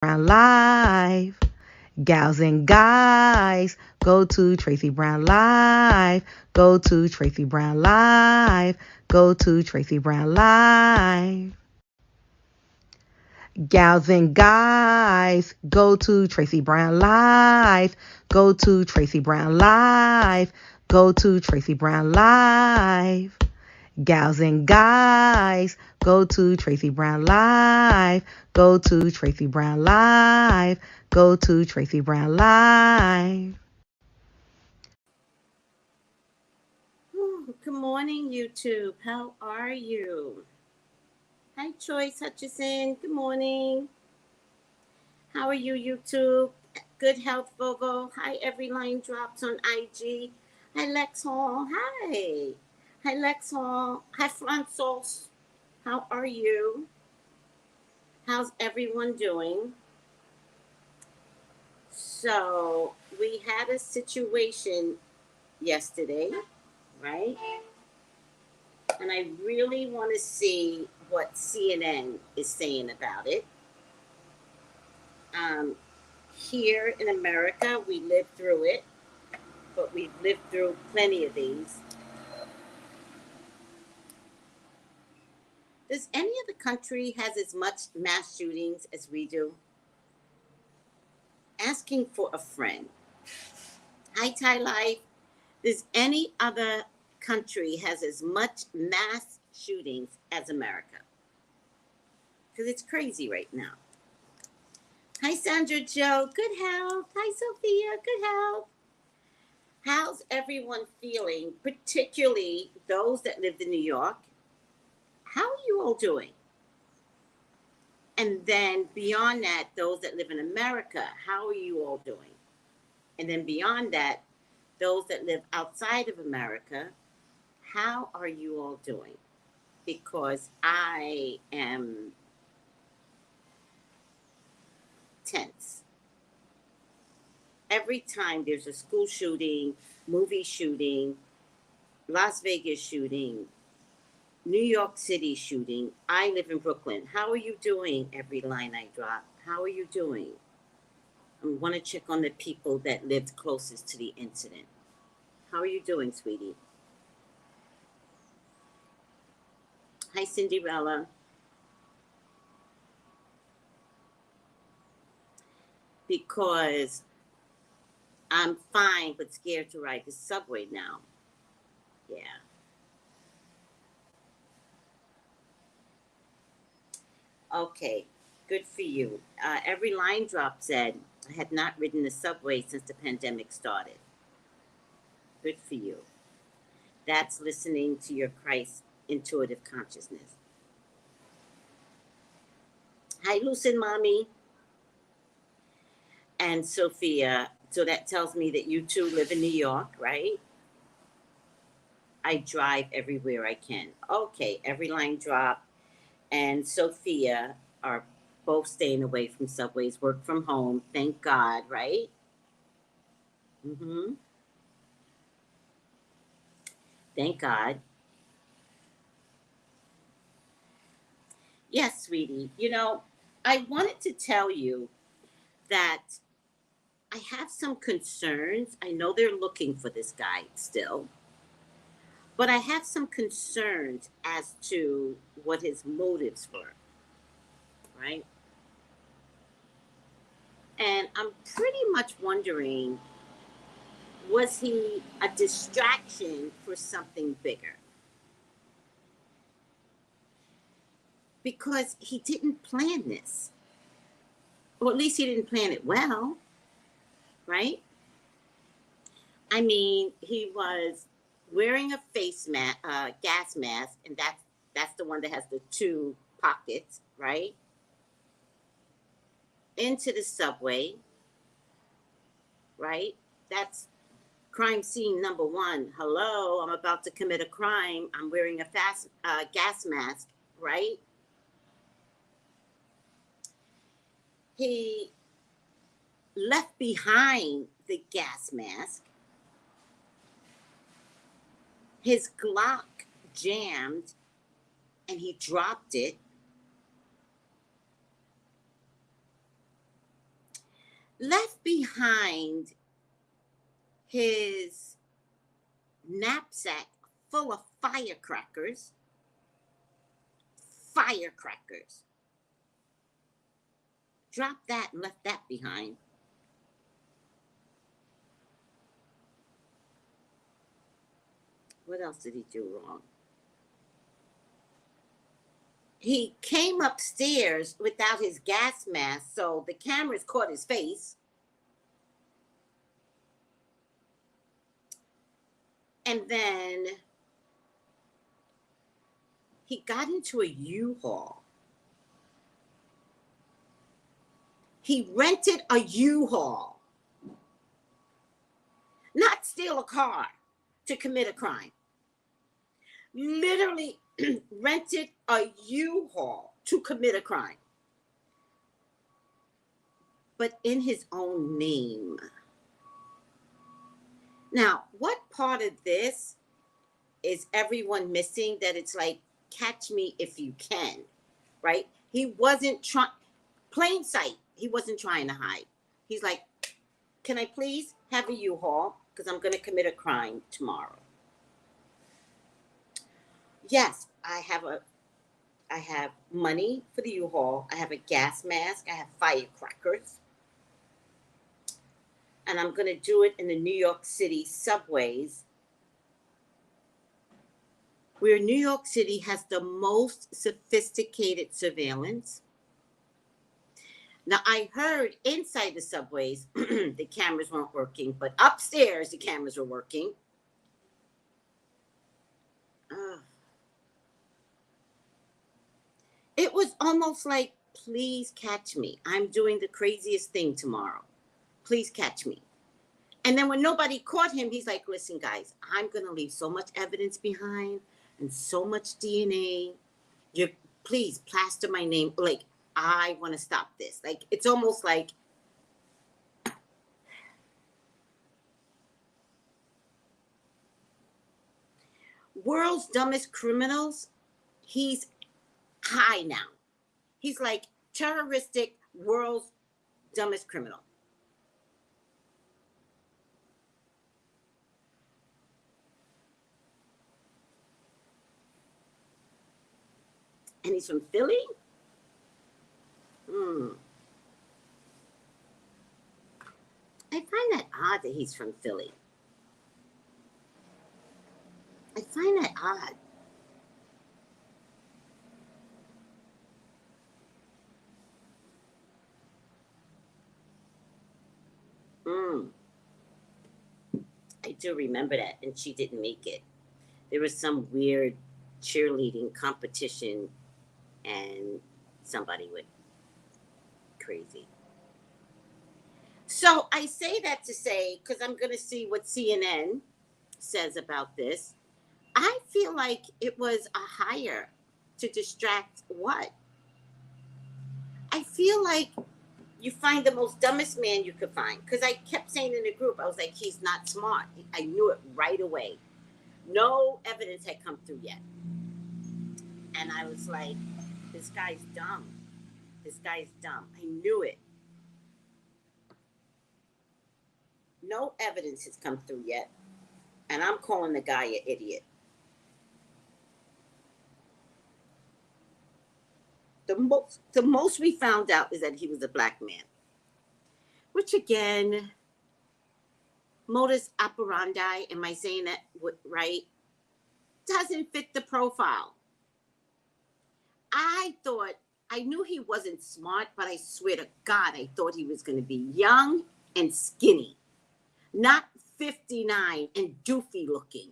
Brown Live. Gals and guys, go to Tracey Brown Live. Go to Tracey Brown Live. Go to Tracey Brown Live. Gals and guys, go to Tracey Brown Live. Go to Tracey Brown Live. Go to Tracey Brown Live. Gals and guys, go to Tracey Brown Live. Go to Tracey Brown Live. Go to Tracey Brown Live. Good morning, YouTube. How are you? Hi, Joyce Hutchison. Good morning. How are you, YouTube? Good health, Vogel. Hi, Every Line Drops on IG. Hi, Lex Hall. Hi. Hi, Lex Hall. Hi, Francois. How are you? How's everyone doing? So, we had a situation yesterday, right? And I really want to see what CNN is saying about it. Here in America, we lived through it, but we've lived through plenty of these. Does any other country has as much mass shootings as we do? Asking for a friend. Hi, Thai Life. Does any other country has as much mass shootings as America? Because it's crazy right now. Hi, Sandra Joe. Good health. Hi, Sophia. Good health. How's everyone feeling, particularly those that lived in New York? How are you all doing? And then beyond that, those that live in America, how are you all doing? And then beyond that, those that live outside of America, how are you all doing? Because I am tense. Every time there's a school shooting, movie shooting, Las Vegas shooting, New York City shooting, I live in Brooklyn. How are you doing, Every Line I Drop? How are you doing? I want to check on the people that lived closest to the incident. How are you doing, sweetie? Hi, Cinderella. Because I'm fine, but scared to ride the subway now. Yeah. Okay, good for you. Every Line Drop said, I had not ridden the subway since the pandemic started. Good for you. That's listening to your Christ intuitive consciousness. Hi, Lucid Mommy. And Sophia, so that tells me that you two live in New York, right? I drive everywhere I can. Okay, Every Line Drop and Sophia are both staying away from subways, work from home. Thank God, right? Mm-hmm. Thank God. Yes, sweetie. You know, I wanted to tell you that I have some concerns. I know they're looking for this guy still, but I have some concerns as to what his motives were, right? And I'm pretty much wondering, was he a distraction for something bigger? Because he didn't plan this, or at least he didn't plan it well, right? I mean, he was wearing a gas mask, and that's the one that has the two pockets, right? Into the subway, right? That's crime scene number one. Hello, I'm about to commit a crime. I'm wearing a gas mask, right? He left behind the gas mask. His Glock jammed and he dropped it. left behind his knapsack full of firecrackers. Firecrackers. Dropped that and left that behind. What else did he do wrong? He came upstairs without his gas mask, so the cameras caught his face. And then he got into a U-Haul. He rented a U-Haul. Not steal a car to commit a crime. Literally rented a U-Haul to commit a crime. But in his own name. Now, what part of this is everyone missing? That it's like, catch me if you can, right? He wasn't trying, plain sight, he wasn't trying to hide. He's like, can I please have a U-Haul? Because I'm going to commit a crime tomorrow. Yes, I have money for the U-Haul. I have a gas mask. I have firecrackers. And I'm going to do it in the New York City subways, where New York City has the most sophisticated surveillance. Now, I heard inside the subways, the cameras weren't working, but upstairs, the cameras were working. It was almost like, please catch me. I'm doing the craziest thing tomorrow. Please catch me. And then when nobody caught him, he's like, listen, guys, I'm going to leave so much evidence behind and so much DNA. Please plaster my name. Like, I want to stop this. Like, it's almost like, world's dumbest criminals, he's high now. He's like terroristic, world's dumbest criminal. And he's from Philly? I find that odd that he's from Philly. I find that odd. I do remember that, and she didn't make it. There was some weird cheerleading competition, and somebody went crazy. So I say that to say, because I'm going to see what CNN says about this. I feel like it was a hire to distract what? I feel like you find the most dumbest man you could find. Because I kept saying in the group, I was like, he's not smart. I knew it right away. No evidence had come through yet. And I was like, this guy's dumb. This guy's dumb. I knew it. No evidence has come through yet. And I'm calling the guy an idiot. The most we found out is that he was a black man. Which again, modus operandi, am I saying that right? Doesn't fit the profile. I knew he wasn't smart, but I swear to God, I thought he was going to be young and skinny. Not 59 and doofy looking.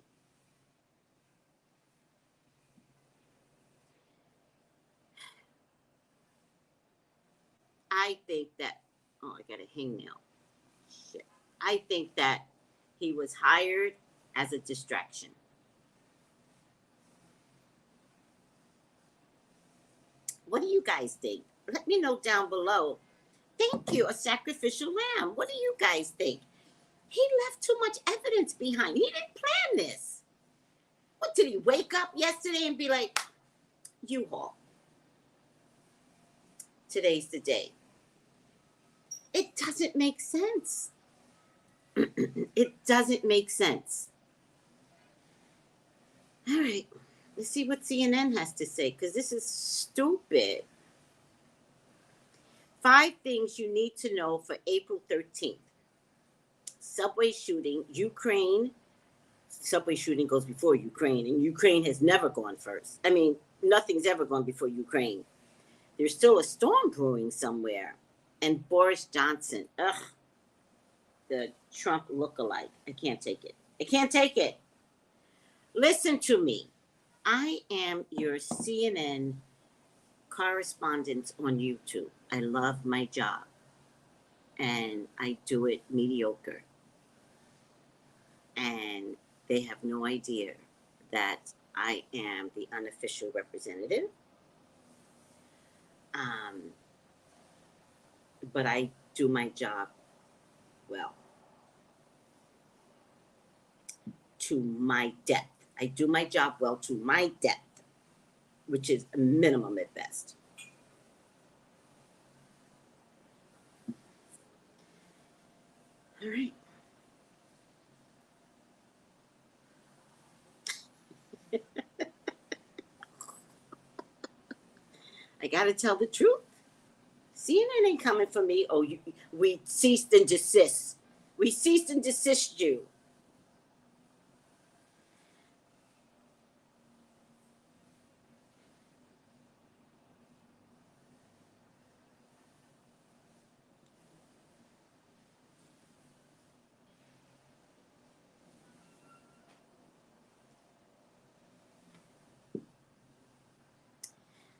I think that, I got a hangnail. Shit. I think that he was hired as a distraction. What do you guys think? Let me know down below. Thank you, a sacrificial lamb. What do you guys think? He left too much evidence behind. He didn't plan this. What, did he wake up yesterday and be like, U-Haul? Today's the day. It doesn't make sense. It doesn't make sense. All right, let's see what CNN has to say, because this is stupid. 5 things you need to know for April 13th. Subway shooting, Ukraine. Subway shooting goes before Ukraine, and Ukraine has never gone first. I mean, nothing's ever gone before Ukraine. There's still a storm brewing somewhere. And Boris Johnson, the Trump lookalike. I can't take it. I can't take it. Listen to me. I am your CNN correspondent on YouTube. I love my job, and I do it mediocre. And they have no idea that I am the unofficial representative. But I do my job well, to my depth. I do my job well to my depth, which is a minimum at best. All right. I got to tell the truth. CNN ain't coming for me. Oh, we ceased and desist. We ceased and desist you.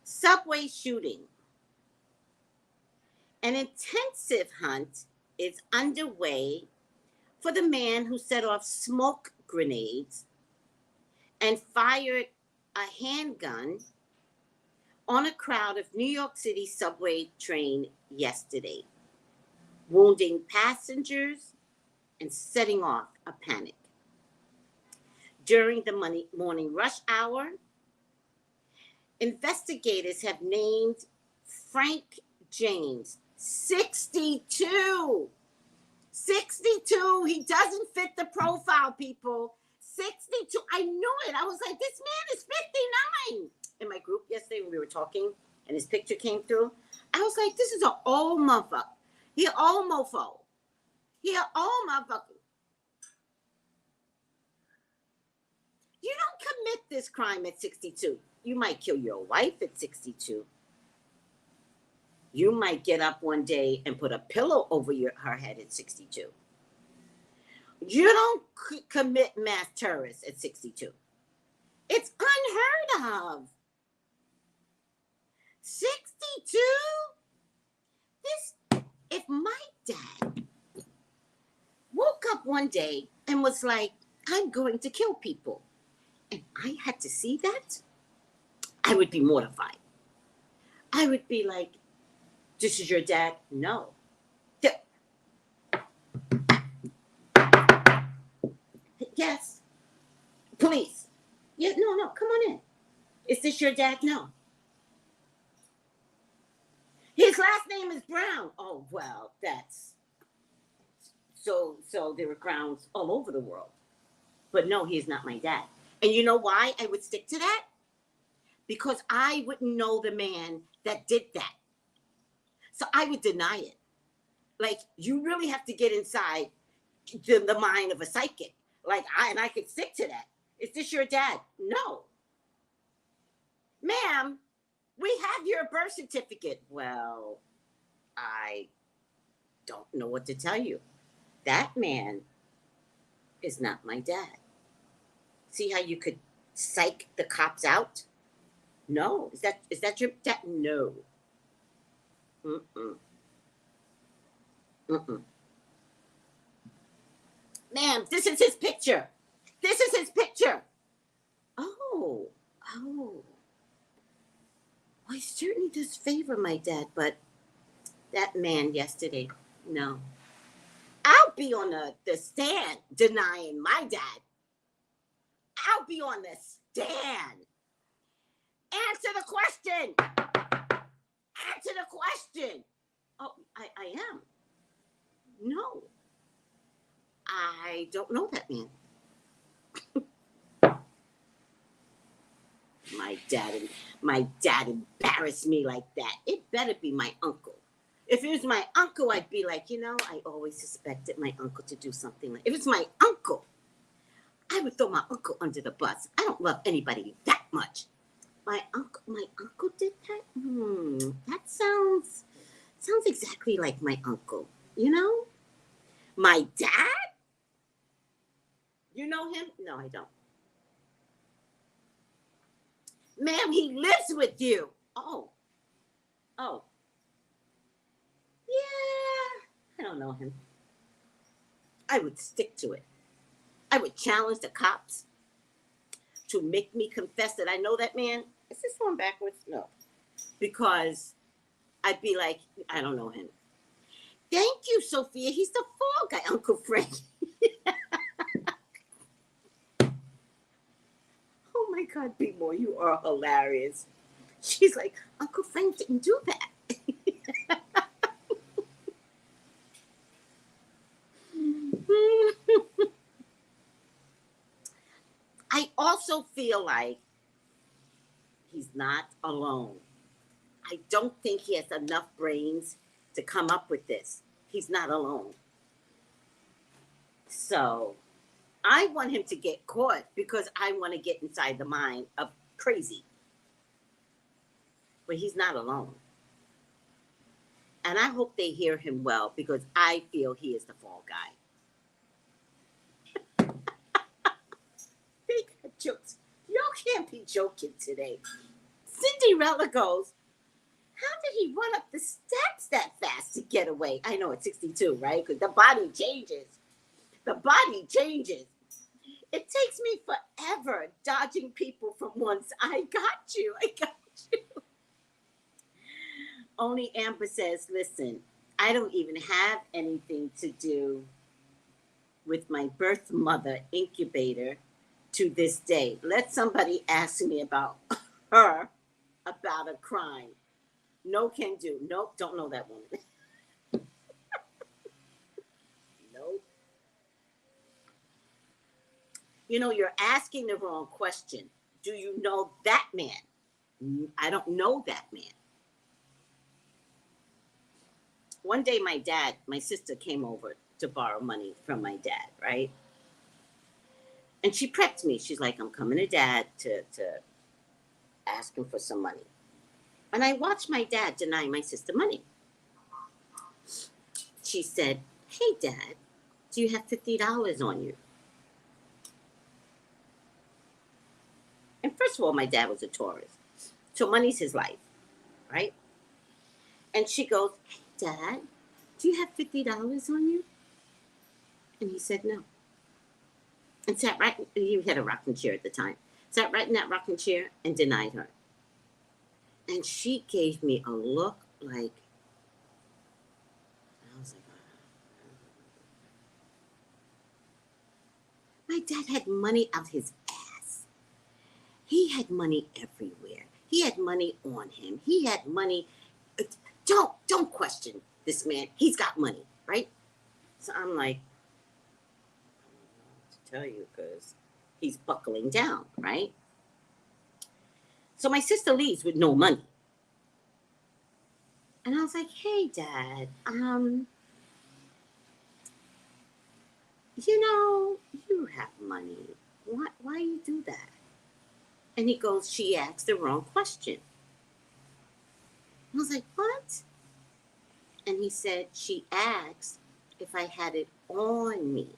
Subway shooting. An intensive hunt is underway for the man who set off smoke grenades and fired a handgun on a crowd of New York City subway train yesterday, wounding passengers and setting off a panic. During the morning rush hour, investigators have named Frank James, 62. 62. He doesn't fit the profile, people. 62. I knew it. I was like, this man is 59. In my group yesterday when we were talking and his picture came through, I was like, this is an old motherfucker. He an old mofo. He an old motherfucker. You don't commit this crime at 62. You might kill your wife at 62. You might get up one day and put a pillow over her head at 62. You don't commit mass terrorists at 62. It's unheard of. 62? If my dad woke up one day and was like, I'm going to kill people, and I had to see that, I would be mortified. I would be like, this is your dad? No. Yes. Please. Yeah, no, come on in. Is this your dad? No. His last name is Brown. Oh, well, that's... So there were Browns all over the world. But no, he's not my dad. And you know why I would stick to that? Because I wouldn't know the man that did that. So I would deny it. Like, you really have to get inside the mind of a psychic. Like, I could stick to that. Is this your dad? No. Ma'am, we have your birth certificate. Well, I don't know what to tell you. That man is not my dad. See how you could psych the cops out? No. Is that your dad? No. Ma'am, this is his picture. This is his picture. Oh. Well, he certainly does favor my dad, but that man yesterday, no. I'll be on the stand denying my dad. I'll be on the stand. Answer the question. Answer the question. Oh, I am. I don't know that man. My dad embarrassed me like that. It better be my uncle. If it was my uncle, I'd be like, I always suspected my uncle to do something like. If it's my uncle, I would throw my uncle under the bus. I don't love anybody that much. My uncle did that. That sounds exactly like my uncle. My dad. You know him? No, I don't. Ma'am, he lives with you. Oh. Yeah, I don't know him. I would stick to it. I would challenge the cops to make me confess that I know that man. Is this going backwards? No. Because I'd be like, I don't know him. Thank you, Sophia. He's the fall guy, Uncle Frank. Oh my God, B-More, you are hilarious. She's like, Uncle Frank didn't do that. I also feel like he's not alone. I don't think he has enough brains to come up with this. He's not alone. So I want him to get caught because I want to get inside the mind of crazy. But he's not alone. And I hope they hear him well because I feel he is the fall guy. They got jokes. Y'all can't be joking today. Cinderella goes, how did he run up the steps that fast to get away? I know it's 62, right? Because the body changes. The body changes. It takes me forever dodging people from once. I got you. Only Amber says, listen, I don't even have anything to do with my birth mother incubator to this day. Let somebody ask me about her, about a crime. No can do. Nope, don't know that woman. Nope. You're asking the wrong question. Do you know that man? I don't know that man. One day my sister came over to borrow money from my dad, right? And she prepped me. She's like, I'm coming to Dad to ask him for some money. And I watched my dad deny my sister money. She said, hey, Dad, do you have $50 on you? And first of all, my dad was a Taurus. So money's his life, right? And she goes, hey, Dad, do you have $50 on you? And he said no. And sat right, he had a rocking chair at the time, sat right in that rocking chair and denied her. And she gave me a look like, I was like, my dad had money out his ass. He had money everywhere. He had money on him. He had money. Don't question this man. He's got money, right? So I'm like, I don't know what to tell you because he's buckling down, right? So my sister leaves with no money. And I was like, hey, Dad, you have money. Why you do that? And he goes, she asked the wrong question. I was like, what? And he said, she asked if I had it on me.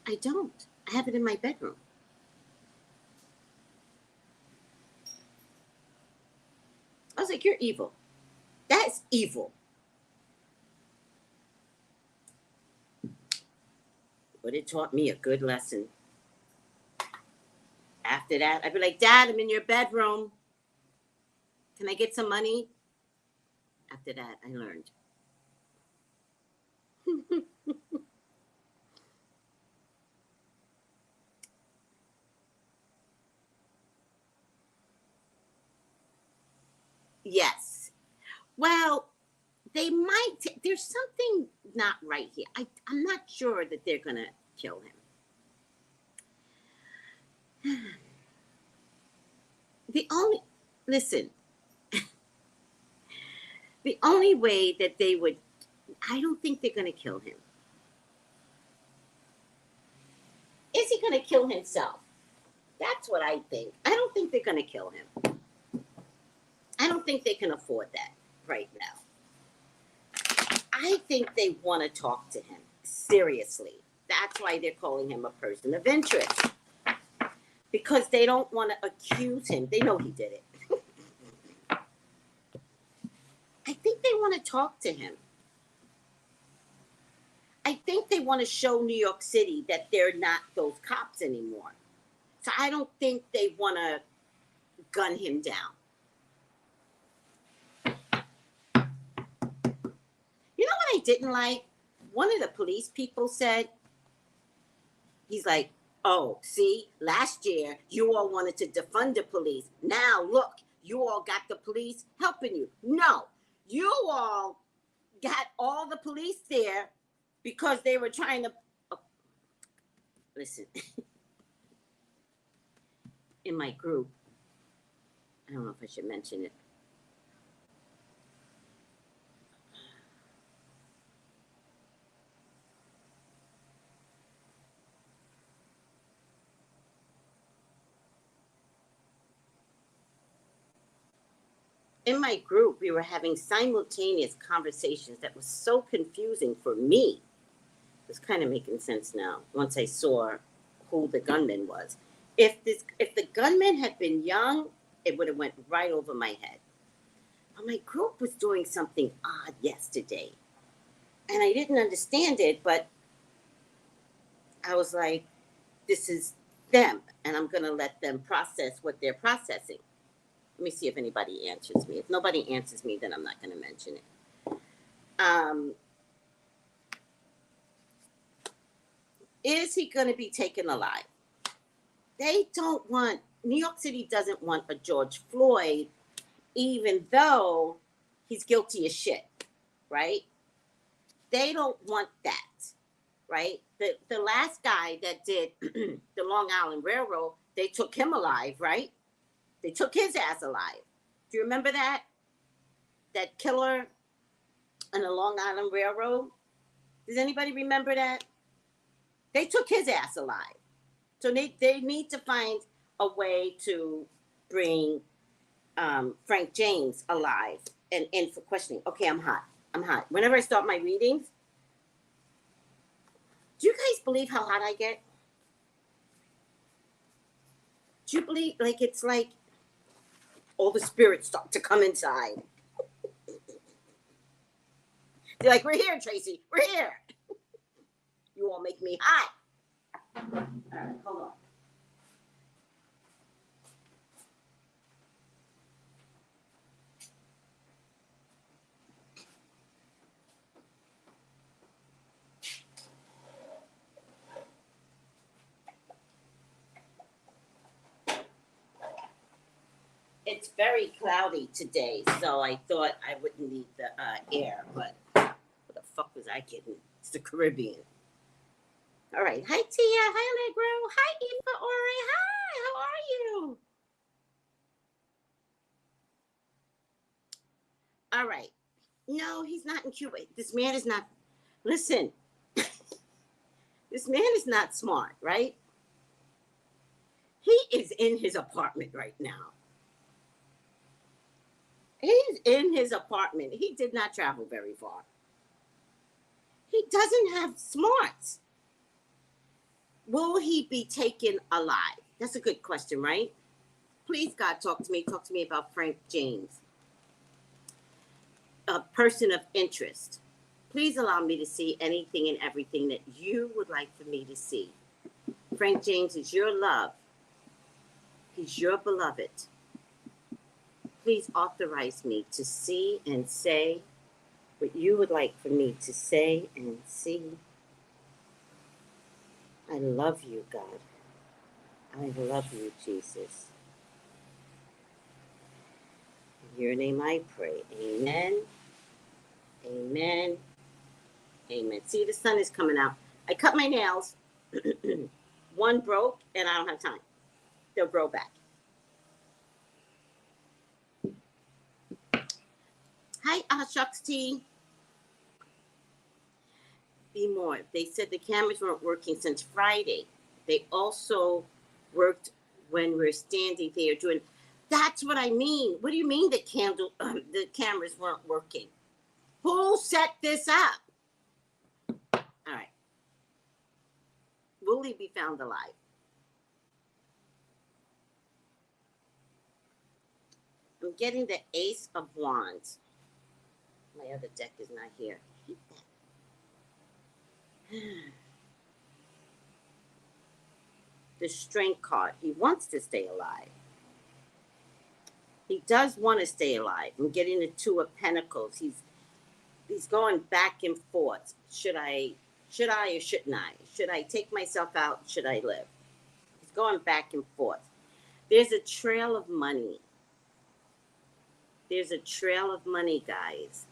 I don't. I have it in my bedroom. I was like, you're evil. That's evil. But it taught me a good lesson. After that, I'd be like, Dad, I'm in your bedroom. Can I get some money? After that, I learned. Yes. Well, they might. There's something not right here. I'm not sure that they're going to kill him. Listen, the only way that they would, I don't think they're going to kill him. Is he going to kill himself? That's what I think. I don't think they're going to kill him. I don't think they can afford that right now. I think they want to talk to him. Seriously. That's why they're calling him a person of interest. Because they don't want to accuse him. They know he did it. I think they want to talk to him. I think they want to show New York City that they're not those cops anymore. So I don't think they want to gun him down. You know what I didn't like? One of the police people said, he's like, oh, see, last year you all wanted to defund the police. Now look, you all got the police helping you. No, you all got all the police there because they were trying to, listen, in my group, I don't know if I should mention it. In my group, we were having simultaneous conversations that was so confusing for me. It's kind of making sense now once I saw who the gunman was. If the gunman had been young, it would have went right over my head. But my group was doing something odd yesterday. And I didn't understand it, but I was like, this is them, and I'm going to let them process what they're processing. Let me see if anybody answers me. If nobody answers me, then I'm not going to mention it. Is he going to be taken alive? They don't want, New York City doesn't want a George Floyd, even though he's guilty as shit, right? They don't want that, right? The last guy that did the Long Island Railroad, they took him alive, right? They took his ass alive. Do you remember that? That killer on the Long Island Railroad? Does anybody remember that? They took his ass alive. So they need to find a way to bring Frank James alive and in for questioning. Okay, I'm hot. Whenever I start my readings, do you guys believe how hot I get? Do you believe, like, it's like all the spirits start to come inside? They're like, we're here, Tracy. We're here. You all make me hot. All right, hold on. It's very cloudy today, so I thought I wouldn't need the air, but what the fuck was I kidding? It's the Caribbean. All right. Hi, Tia. Hi, Allegro. Hi, Eva Ori. Hi, how are you? All right. No, he's not in Cuba. This man is not, listen, this man is not smart, right? He is in his apartment right now. He's in his apartment. He did not travel very far. He doesn't have smarts. Will he be taken alive? That's a good question, right? Please, God, talk to me. Talk to me about Frank James, a person of interest. Please allow me to see anything and everything that you would like for me to see. Frank James is your love. He's your beloved. Please authorize me to see and say what you would like for me to say and see. I love you, God. I love you, Jesus. In your name I pray. Amen. Amen. Amen. See, the sun is coming out. I cut my nails. One broke, and I don't have time. They'll grow back. Hi, Shucks T. Be more. They said the cameras weren't working since Friday. They also worked when we're standing there doing. That's what I mean. What do you mean the cameras weren't working? Who set this up? All right. Will he be found alive? I'm getting the Ace of Wands. My other deck is not here. I hate that. The Strength card. He wants to stay alive. He does want to stay alive. I'm getting the Two of Pentacles. He's going back and forth. Should I or shouldn't I? Should I take myself out? Should I live? He's going back and forth. There's a trail of money. There's a trail of money, guys.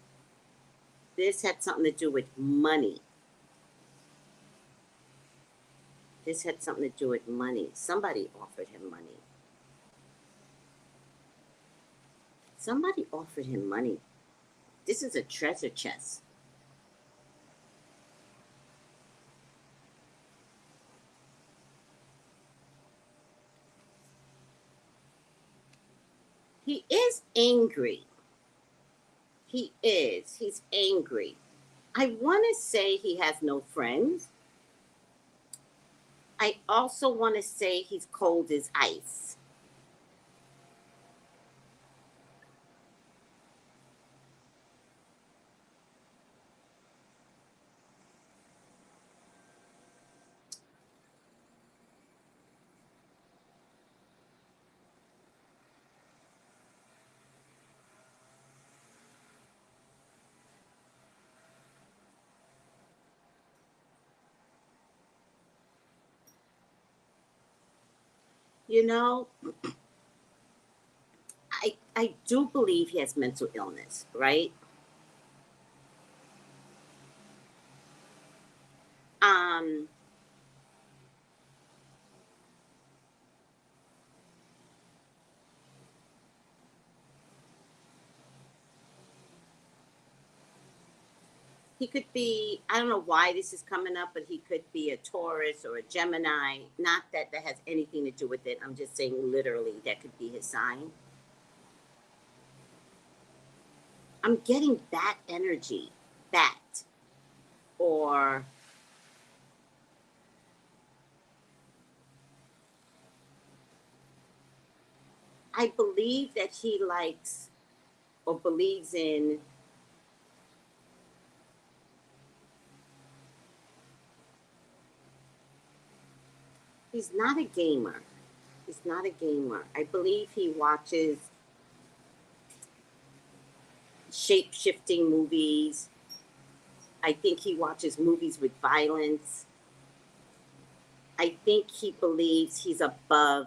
This had something to do with money. This had something to do with money. Somebody offered him money. Somebody offered him money. This is a treasure chest. He is angry. He is. He's angry. I want to say he has no friends. I also want to say he's cold as ice. You know, I do believe he has mental illness, right? Um, he could be, I don't know why this is coming up, but he could be a Taurus or a Gemini. Not that that has anything to do with it. I'm just saying literally that could be his sign. I'm getting that energy, that, or I believe that he likes or believes in he's not a gamer. He's not a gamer. I believe he watches shape-shifting movies. I think he watches movies with violence. I think he believes he's above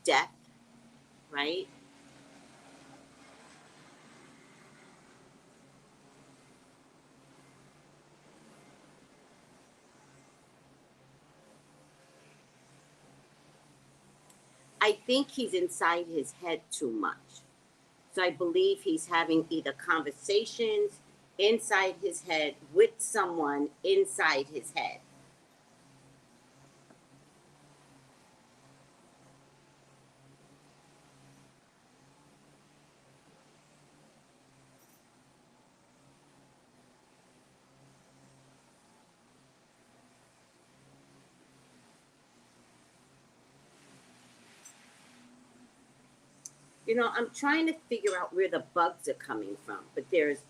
death, right? I think he's inside his head too much. So I believe he's having either conversations inside his head with someone inside his head. You know, I'm trying to figure out where the bugs are coming from, but there's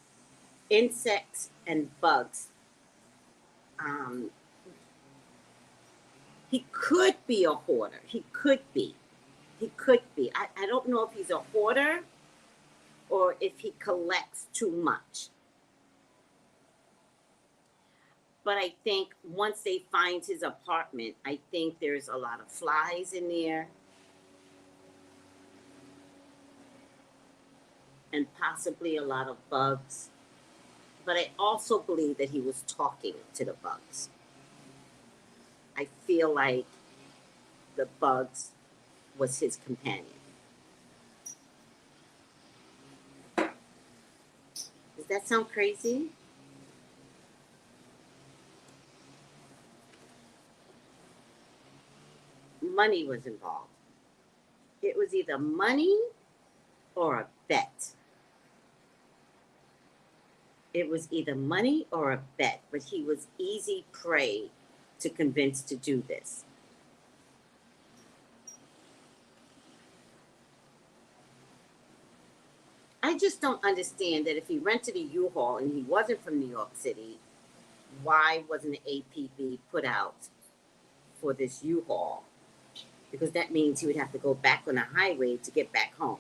insects and bugs. Um, he could be a hoarder. He could be. He could be. I don't know if he's a hoarder or if he collects too much. But I think once they find his apartment, I think there's a lot of flies in there and possibly a lot of bugs. But I also believe that he was talking to the bugs. I feel like the bugs was his companion. Does that sound crazy? Money was involved. It was either money or a bet. It was either money or a bet, but he was easy prey to convince to do this. I just don't understand that if he rented a U-Haul and he wasn't from New York City, why wasn't the APB put out for this U-Haul? Because that means he would have to go back on the highway to get back home.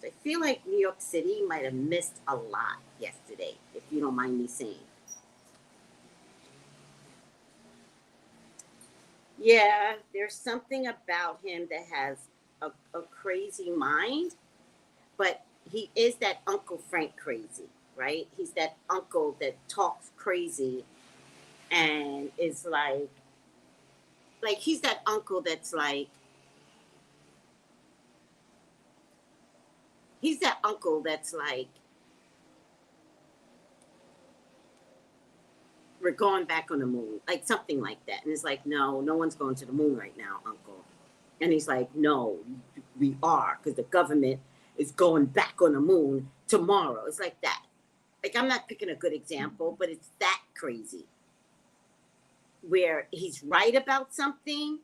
So I feel like New York City might have missed a lot yesterday, if you don't mind me saying. Yeah, there's something about him that has a crazy mind, but he is that Uncle Frank crazy, right? He's that uncle that talks crazy and is like he's that uncle that's like, he's that uncle that's like, we're going back on the moon, like something like that. And it's like, no, no one's going to the moon right now, uncle. And he's like, no, we are, because the government is going back on the moon tomorrow. It's like that. Like, I'm not picking a good example, but it's that crazy. Where he's right about something,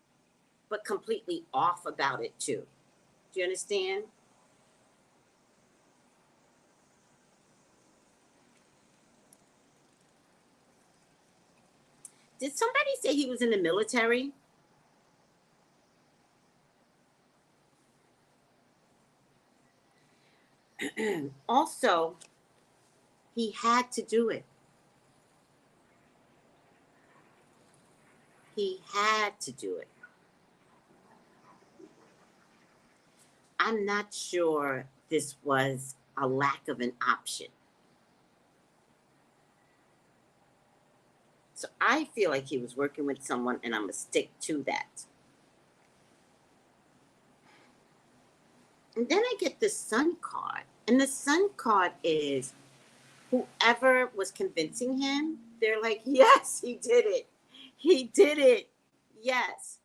but completely off about it too. Do you understand? Did somebody say he was in the military? Also, he had to do it. He had to do it. I'm not sure this was a lack of an option. So I feel like he was working with someone, and I'm going to stick to that. And then I get the Sun card. And the Sun card is whoever was convincing him, they're like, yes, he did it. He did it. Yes.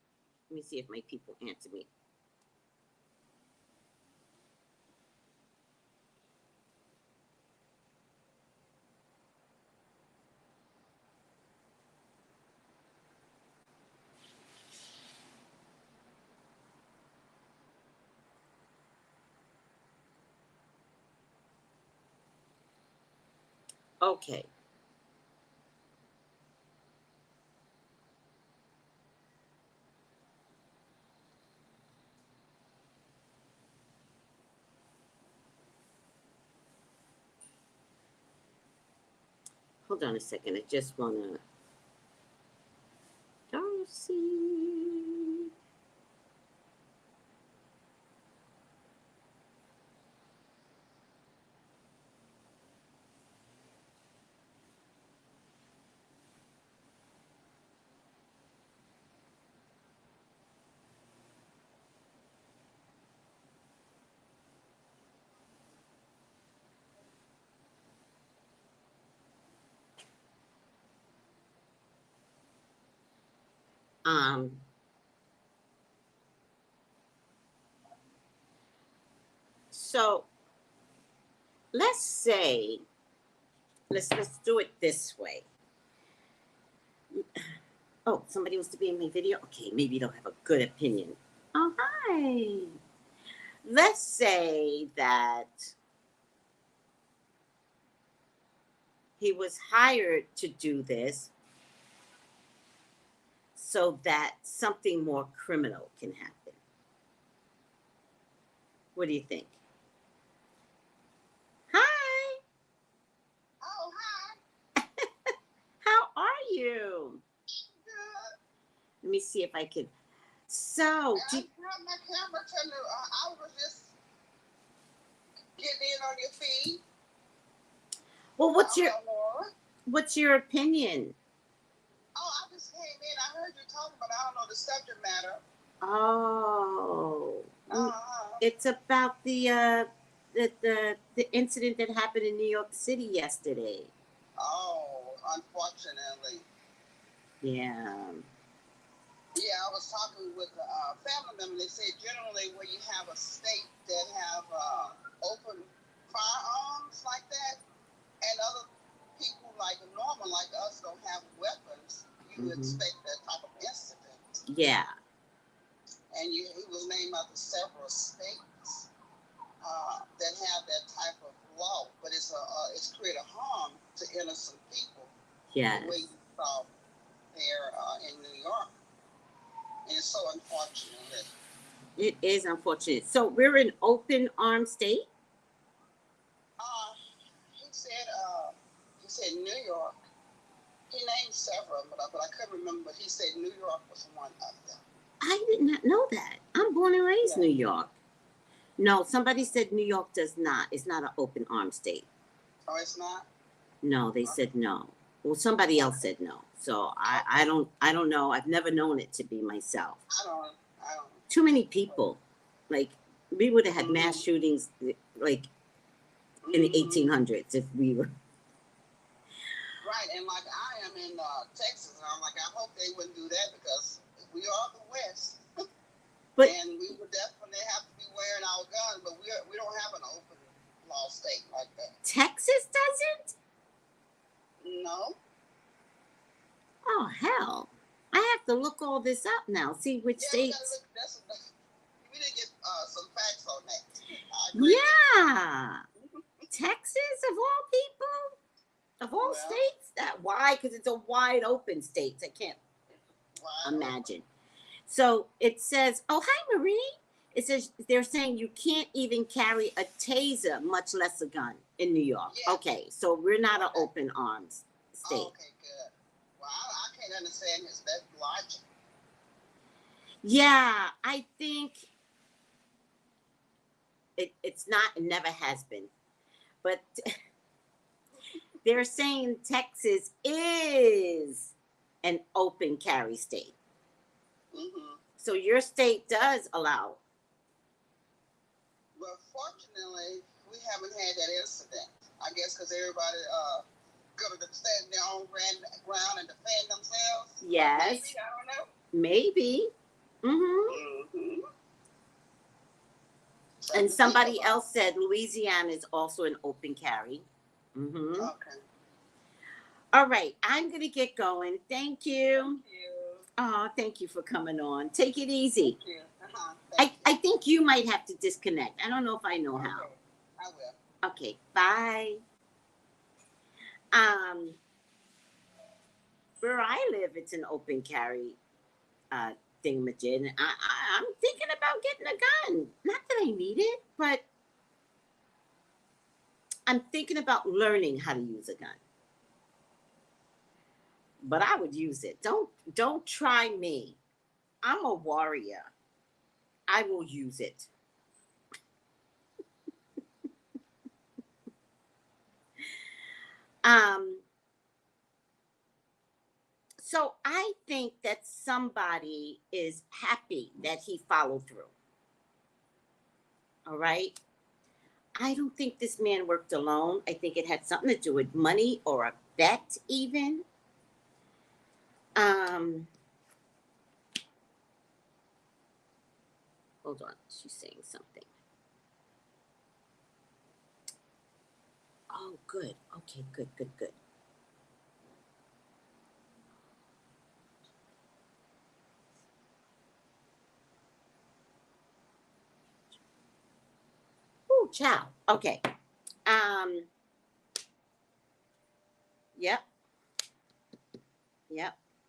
Let me see if my people answer me. Okay. Hold on a second. I just want to. Darcy. Um, so let's say, let's do it this way. Oh, somebody wants to be in my video? Okay, maybe they'll have a good opinion. Oh, hi. Let's say that he was hired to do this so that something more criminal can happen. What do you think? Hi. Oh, hi. How are you? Good. Let me see if I can. So, I brought my camera to the, I was just getting in on your feed. Well, Laura. what's your opinion? Oh, I just came in. I heard you talking, but I don't know the subject matter. Oh, Uh-huh. it's about the incident that happened in New York City yesterday. Oh, unfortunately. Yeah. Yeah, I was talking with a family member. They said generally where you have a state that have open firearms like that, and other people like normal like us don't have weapons, you expect that type of incident. Yeah. And he was named after several states that have that type of law, but it's created harm to innocent people. Yes. The way you saw there in New York. And it's so unfortunate. It is unfortunate. So we're an open arm state? He said New York. He named several, but I couldn't remember. But he said New York was one of them. I did not know that. I'm born and raised New York. No, somebody said New York does not. It's not an open arm state. Oh, it's not? No, they said no. Well, somebody else said no. So I don't know. I've never known it to be myself. I don't. Too many people. Like, we would have had mass shootings like in the 1800s if we were. Right, and like I am in Texas, and I'm like, I hope they wouldn't do that because we are the West. But, and we would definitely have to be wearing our guns, but we don't have an open law state like that. Texas doesn't? No. Oh, hell. I have to look all this up now, see which states. We didn't get some facts on that. Yeah. Texas, of all people? Of all states? Why? Because it's a wide open state. I can't imagine. So it says, oh, hi, Marie. It says they're saying you can't even carry a taser, much less a gun in New York. Yeah. Okay, so we're not an open arms state. Oh, okay, good. Well, I can't understand that logic. Yeah, I think it's not, it never has been. But they're saying Texas is an open carry state. Mm-hmm. So your state does allow. Well, fortunately, we haven't had that incident. I guess because everybody going to stand their own ground and defend themselves. Yes. Maybe, I don't know. Maybe. Mm-hmm. Mm-hmm. And somebody else said Louisiana is also an open carry. Mm-hmm. Okay. All right, I'm going to get going. Thank you. Thank you. Oh, thank you for coming on. Take it easy. Thank you. Uh-huh. I think you might have to disconnect. I don't know if I know how. I will. Okay, bye. Where I live, it's an open carry thingamajig. I'm thinking about getting a gun. Not that I need it, but I'm thinking about learning how to use a gun. But I would use it. Don't try me. I'm a warrior. I will use it. So I think that somebody is happy that he followed through. All right. I don't think this man worked alone. I think it had something to do with money or a bet even. Hold on. She's saying something. Oh, good. Okay, good. Ooh, ciao. Okay. Yep.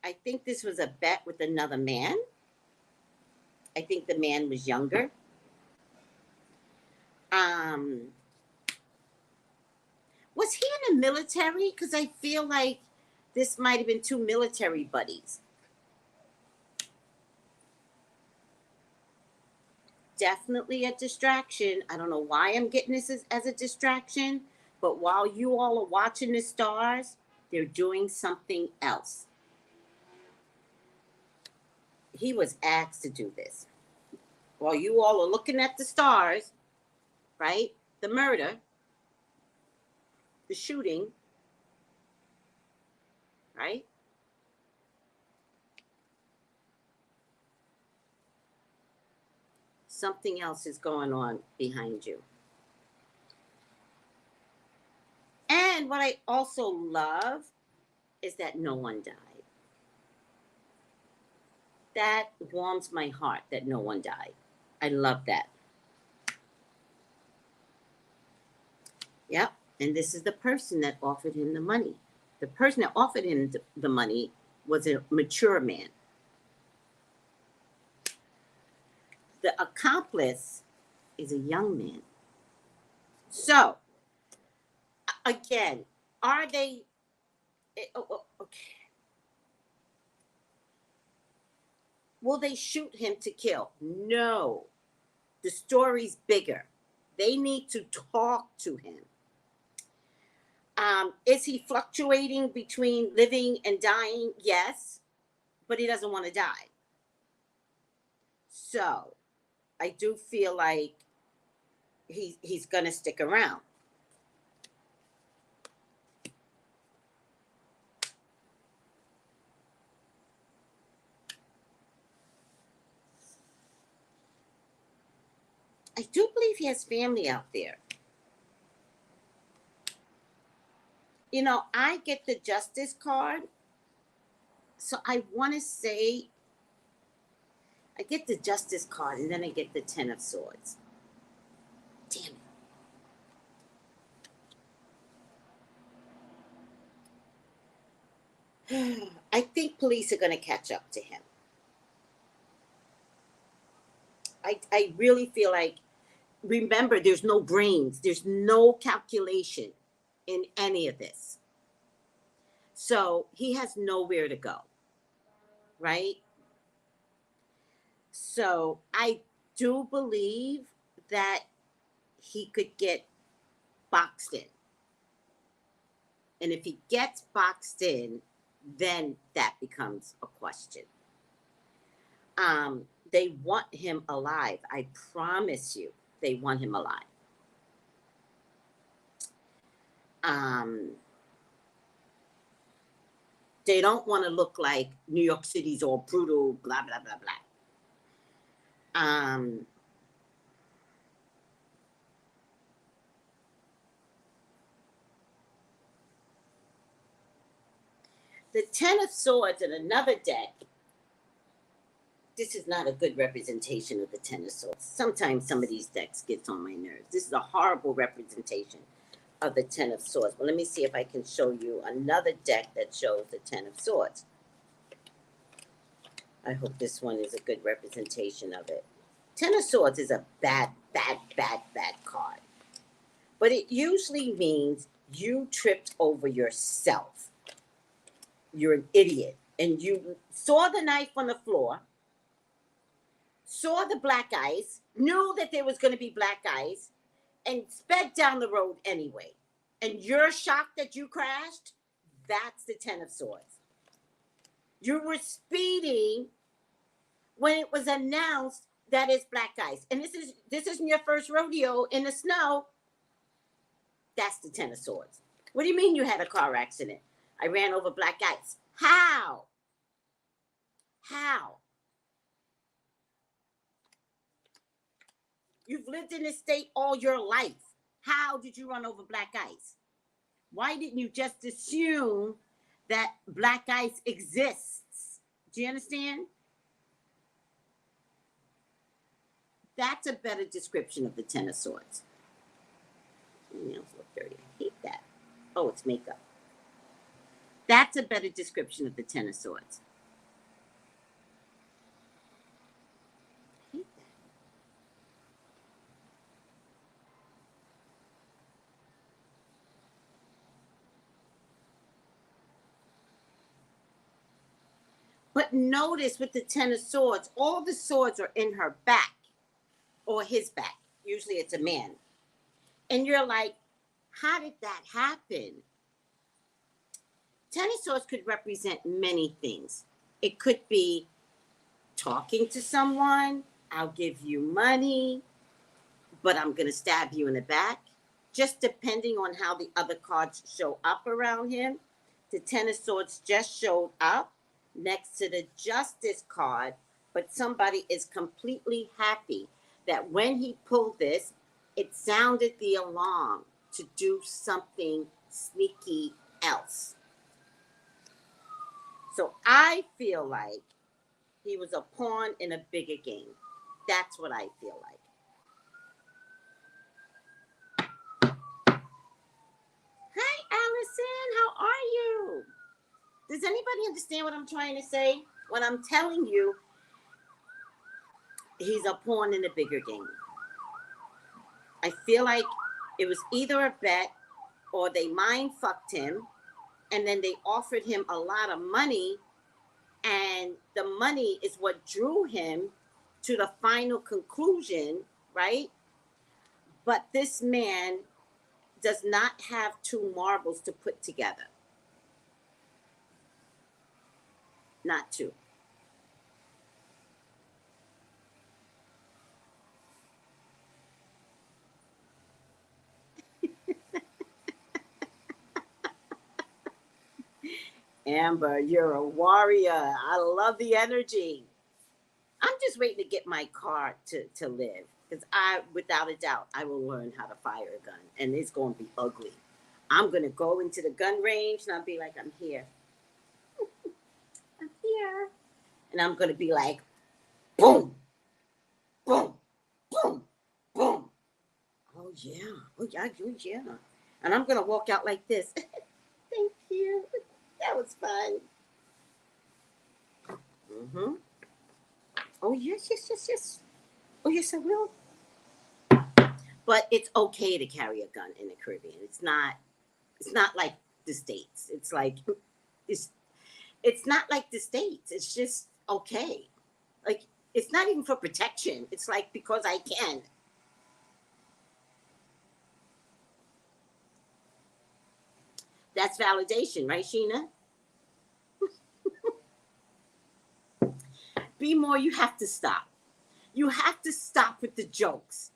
I think this was a bet with another man. I think the man was younger. Was he in the military? Because I feel like this might have been two military buddies. Definitely a distraction. I don't know why I'm getting this as a distraction. But while you all are watching the stars, they're doing something else. He was asked to do this. While you all are looking at the stars, right? The murder, the shooting, right? Something else is going on behind you. And what I also love is that no one died. That warms my heart that no one died. I love that. Yep. And this is the person that offered him the money. The person that offered him the money was a mature man. The accomplice is a young man. So, again, are they... okay. Will they shoot him to kill? No. The story's bigger. They need to talk to him. Is he fluctuating between living and dying? Yes. But he doesn't want to die. So, I do feel like he's going to stick around. I do believe he has family out there. You know, I get the justice card. So I want to say, I get the justice card and then I get the 10 of swords. Damn it. I think police are going to catch up to him. I really feel like, remember, there's no brains. There's no calculation in any of this. So he has nowhere to go, right? So I do believe that he could get boxed in. And if he gets boxed in, then that becomes a question. They want him alive. I promise you, they want him alive. They don't want to look like New York City's all brutal, blah, blah, blah, blah. The 10 of Swords in another deck, this is not a good representation of the 10 of Swords. Sometimes some of these decks gets on my nerves. This is a horrible representation of the 10 of Swords. But let me see if I can show you another deck that shows the 10 of Swords. I hope this one is a good representation of it. 10 of Swords is a bad card. But it usually means you tripped over yourself. You're an idiot. And you saw the knife on the floor, saw the black ice, knew that there was going to be black ice, and sped down the road anyway. And you're shocked that you crashed? That's the 10 of Swords. You were speeding when it was announced that it's black ice. And this isn't your first rodeo in the snow. That's the 10 of Swords. What do you mean you had a car accident? I ran over black ice. How? How? You've lived in this state all your life. How did you run over black ice? Why didn't you just assume that black ice exists? Do you understand? That's a better description of the 10 of Swords. My nails look dirty. I hate that. Oh, it's makeup. That's a better description of the 10 of Swords. I hate that. But notice with the 10 of Swords, all the swords are in her back or his back. Usually it's a man. And you're like, How did that happen? 10 of Swords could represent many things. It could be talking to someone, I'll give you money, but I'm going to stab you in the back. Just depending on how the other cards show up around him. The 10 of Swords just showed up next to the Justice card, but somebody is completely happy that when he pulled this, it sounded the alarm to do something sneaky else. So I feel like he was a pawn in a bigger game. That's what I feel like. Hi, Allison. How are you? Does anybody understand what I'm trying to say? When I'm telling you, he's a pawn in a bigger game. I feel like it was either a bet or they mind fucked him and then they offered him a lot of money, and the money is what drew him to the final conclusion, right? But this man does not have two marbles to put together. Not two. Amber, you're a warrior. I love the energy. I'm just waiting to get my car to live. Because without a doubt, I will learn how to fire a gun. And it's going to be ugly. I'm going to go into the gun range and I'll be like, I'm here. I'm here. And I'm going to be like, boom, boom, boom, boom. Oh, yeah. Oh, yeah. Oh, yeah. And I'm going to walk out like this. Thank you. That was fun. Mm-hmm. Oh, yes, yes, yes, yes. Oh, yes, I will. But it's okay to carry a gun in the Caribbean. It's not like the States. It's like, it's not like the States. It's just okay. Like, it's not even for protection. It's like, because I can. That's validation, right, Sheena? Be more, you have to stop. You have to stop with the jokes.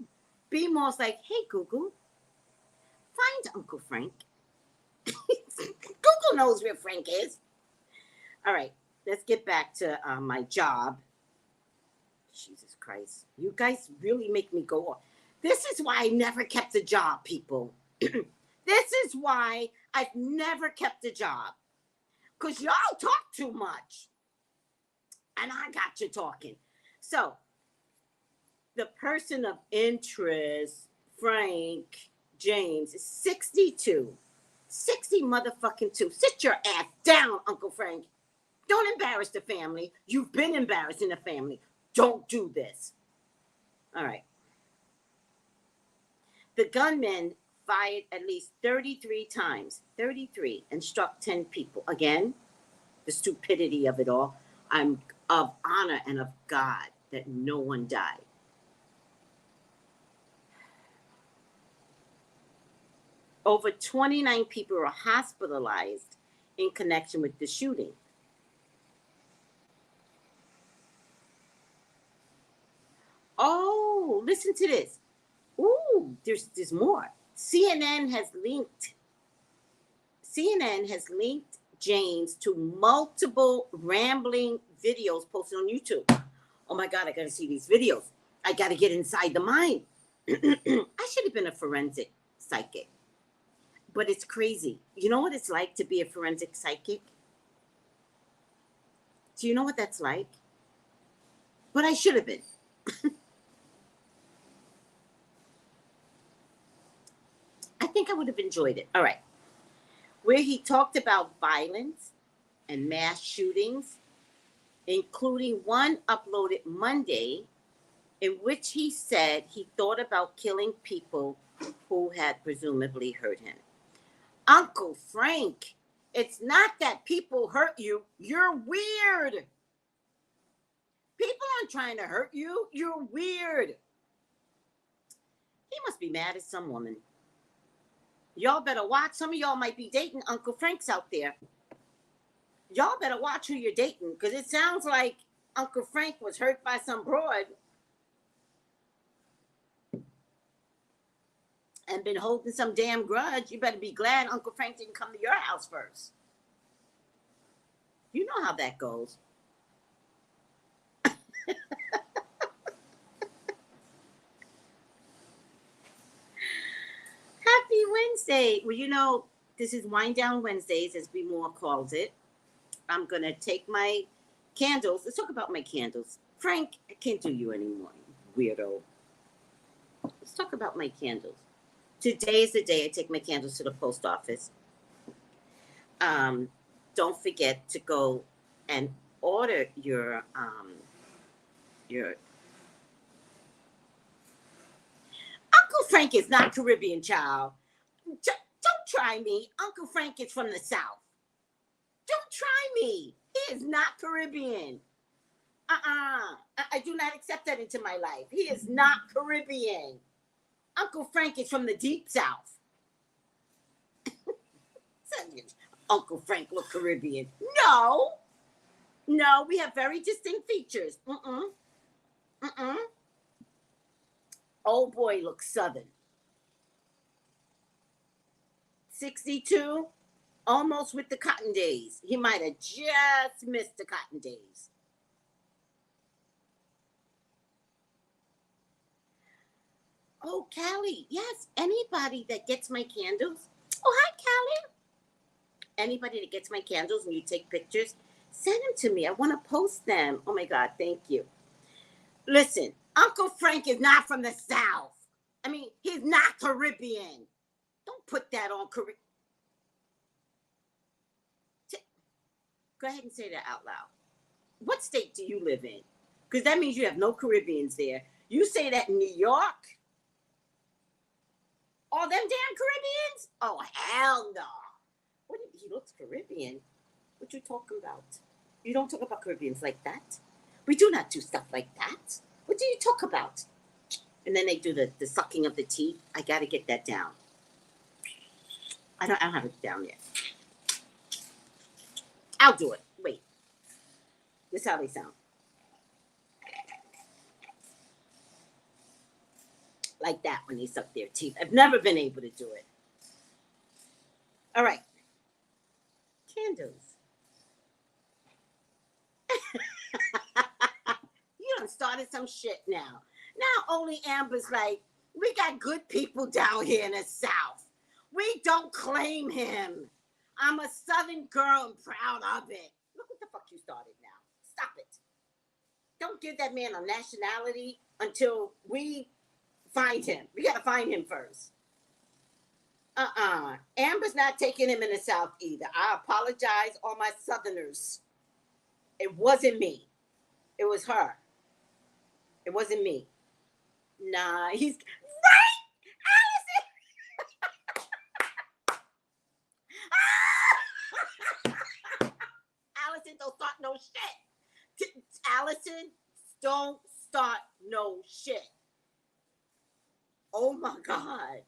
Be more's like, hey, Google, find Uncle Frank. Google knows where Frank is. All right, let's get back to my job. Jesus Christ. You guys really make me go on. This is why I never kept a job, people. This is why I've never kept a job. Because y'all talk too much. And I got you talking. So, the person of interest, Frank James, is 62. 60 motherfucking 2. Sit your ass down, Uncle Frank. Don't embarrass the family. You've been embarrassing the family. Don't do this. All right. The gunman fired at least 33 times, 33, and struck 10 people. Again, the stupidity of it all. I'm of honor and of God that no one died. Over 29 people were hospitalized in connection with the shooting. Oh, listen to this. Ooh, there's more. CNN has linked James to multiple rambling videos posted on YouTube. Oh my God, I gotta see these videos. I gotta get inside the mind. I should have been a forensic psychic. But it's crazy. You know what it's like to be a forensic psychic? Do you know what that's like? But I should have been. I think I would have enjoyed it. All right. Where he talked about violence and mass shootings, including one uploaded Monday in which he said he thought about killing people who had presumably hurt him. Uncle Frank, it's not that people hurt you. You're weird. People aren't trying to hurt you. You're weird. He must be mad at some woman. Y'all better watch. Some of y'all might be dating Uncle Franks out there. Y'all better watch who you're dating, because it sounds like Uncle Frank was hurt by some broad and been holding some damn grudge. You better be glad Uncle Frank didn't come to your house first. You know how that goes. Happy Wednesday. Well, you know, this is Wind Down Wednesdays, as B Moore calls it. I'm going to take my candles. Let's talk about my candles. Frank, I can't do you anymore, you weirdo. Let's talk about my candles. Today is the day I take my candles to the post office. Don't forget to go and order your Uncle Frank is not Caribbean, child. Don't try me. Uncle Frank is from the South. Don't try me. He is not Caribbean. I do not accept that into my life. He is not Caribbean. Uncle Frank is from the deep South. Uncle Frank look Caribbean. No, we have very distinct features. Old boy looks Southern. 62, almost with the cotton days. He might have just missed the cotton days. Oh, Callie, yes, anybody that gets my candles. Oh, hi, Callie. Anybody that gets my candles and you take pictures, send them to me. I want to post them. Oh, my God, thank you. Listen, Uncle Frank is not from the South. I mean, he's not Caribbean. Don't put that on Caribbean. Go ahead and say that out loud. What state do you live in? Because that means you have no Caribbeans there. You say that in New York? All them damn Caribbeans? Oh, hell no. What if he looks Caribbean? What you talking about? You don't talk about Caribbeans like that. We do not do stuff like that. What do you talk about? And then they do the sucking of the teeth. I got to get that down. I don't have it down yet. I'll do it. Wait. This is how they sound. Like that when they suck their teeth. I've never been able to do it. All right. Candles. You done started some shit now. Now only Amber's like, we got good people down here in the South. We don't claim him. I'm a Southern girl and proud of it. Look what the fuck you started now. Stop it. Don't give that man a nationality until we find him. We got to find him first. Amber's not taking him in the South either. I apologize, all my Southerners. It wasn't me. It was her. It wasn't me. Nah, he's right, Allison. Allison, don't start no shit. Allison, don't start no shit. Oh my God.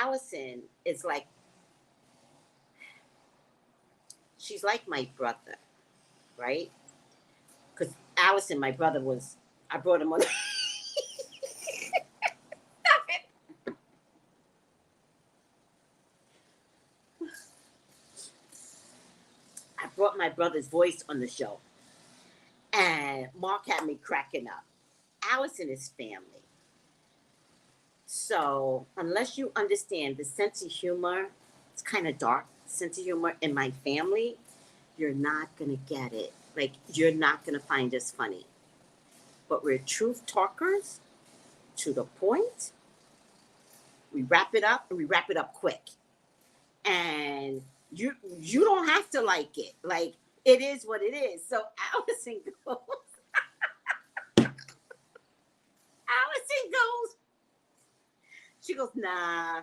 Allison is like, she's like my brother, right? Because Allison, my brother, I brought him on. Stop it. I brought my brother's voice on the show. And Mark had me cracking up. Allison is family. So unless you understand the sense of humor, it's kind of dark, sense of humor in my family, you're not going to get it. Like, you're not going to find us funny. But we're truth talkers, to the point. We wrap it up, and we wrap it up quick. And you don't have to like it. Like, it is what it is. So Allison goes, she goes, nah,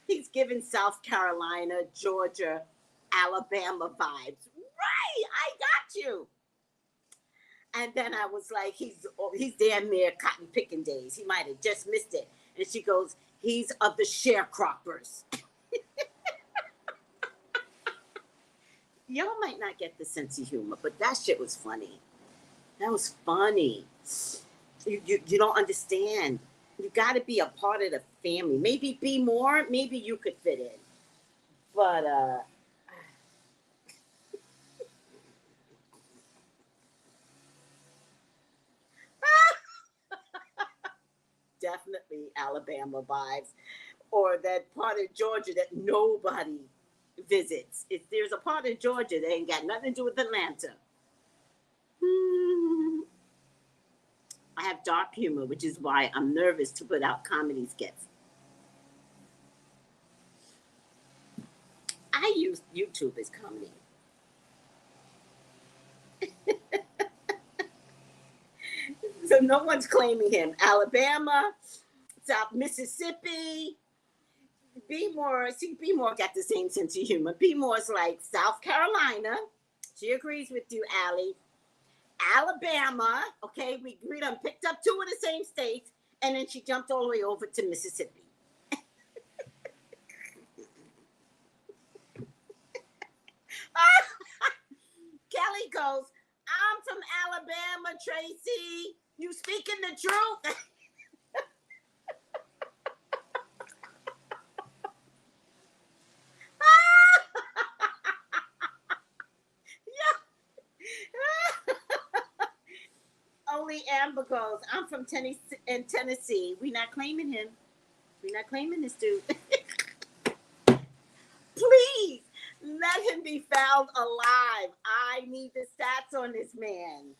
He's giving South Carolina, Georgia, Alabama vibes. Right, I got you. And then I was like, he's damn near cotton picking days. He might have just missed it. And she goes, he's of the sharecroppers. Y'all might not get the sense of humor, but that shit was funny. That was funny. You don't understand. You got to be a part of the family. Maybe be more. Maybe you could fit in. But definitely Alabama vibes, or that part of Georgia that nobody visits. If there's a part of Georgia that ain't got nothing to do with Atlanta. I have dark humor, which is why I'm nervous to put out comedy skits. I use YouTube as comedy. So no one's claiming him. Alabama, South Mississippi. Be More got the same sense of humor. Be More's like South Carolina. She agrees with you, Allie. Alabama, okay, we done picked up two of the same states, and then she jumped all the way over to Mississippi. Kelly goes, I'm from Alabama, Tracy. You speaking the truth? Only Amber goes, I'm from Tennessee. We not claiming him. We not claiming this dude. Please let him be found alive. I need the stats on this man.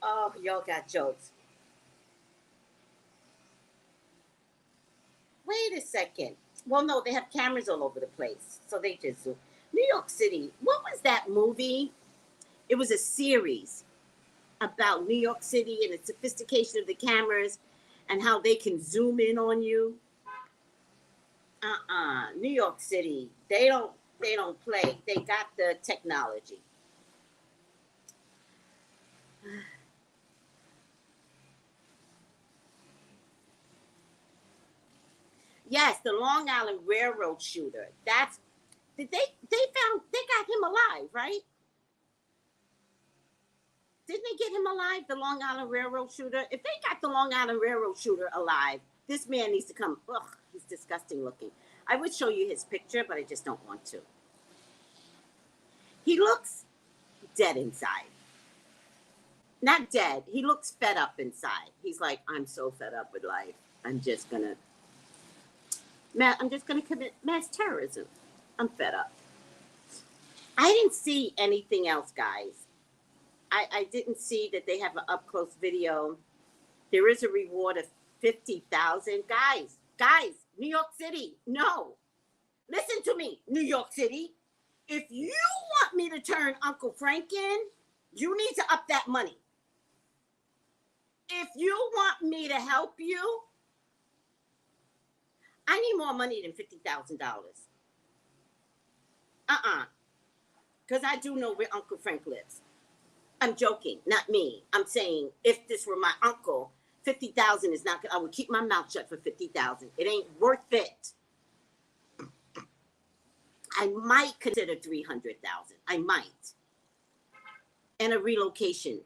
Oh, y'all got jokes. Wait a second. Well, no, they have cameras all over the place. So they just zoom. New York City. What was that movie? It was a series about New York City and the sophistication of the cameras and how they can zoom in on you. New York City. They don't play. They got the technology. Yes, the Long Island Railroad shooter. They got him alive, right? Didn't they get him alive, the Long Island Railroad shooter? If they got the Long Island Railroad shooter alive, this man needs to come. Ugh, he's disgusting looking. I would show you his picture, but I just don't want to. He looks dead inside. Not dead. He looks fed up inside. He's like, I'm so fed up with life. I'm just gonna commit mass terrorism. I'm fed up. I didn't see anything else, guys. I didn't see that they have an up-close video. There is a reward of 50,000. Guys, New York City, no. Listen to me, New York City. If you want me to turn Uncle Frank in, you need to up that money. If you want me to help you, I need more money than $50,000. Because I do know where Uncle Frank lives. I'm joking, not me. I'm saying if this were my uncle, 50,000 is not good. I would keep my mouth shut for 50,000. It ain't worth it. I might consider 300,000. I might. And a relocation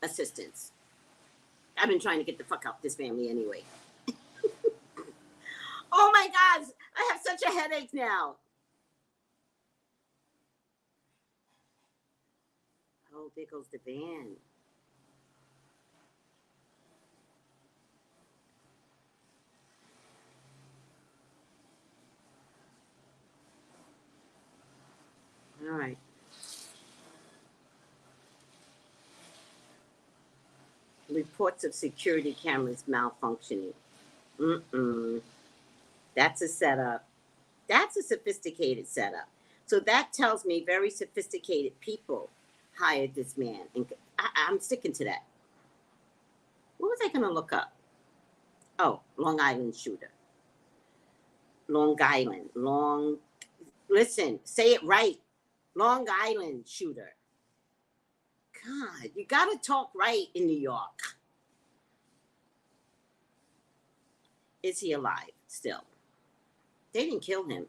assistance. I've been trying to get the fuck out this family anyway. Oh my God, I have such a headache now. Oh, there goes the van. All right. Reports of security cameras malfunctioning. That's a setup. That's a sophisticated setup. So that tells me very sophisticated people hired this man. And I'm sticking to that. What was I going to look up? Oh, Long Island shooter. Long Island. Listen, say it right. Long Island shooter. God, you got to talk right in New York. Is he alive still? They didn't kill him.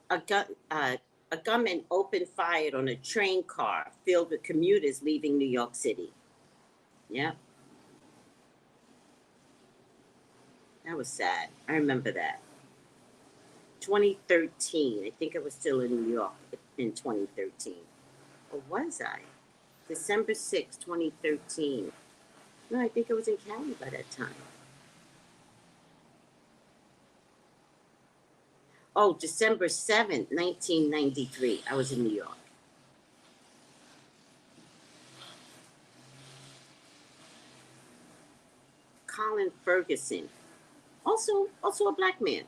A gunman opened fire on a train car filled with commuters leaving New York City. Yeah. That was sad. I remember that. 2013. I think I was still in New York in 2013. Or was I? December 6, 2013. No, I think I was in Cali by that time. Oh, December 7th, 1993. I was in New York. Colin Ferguson. Also a black man.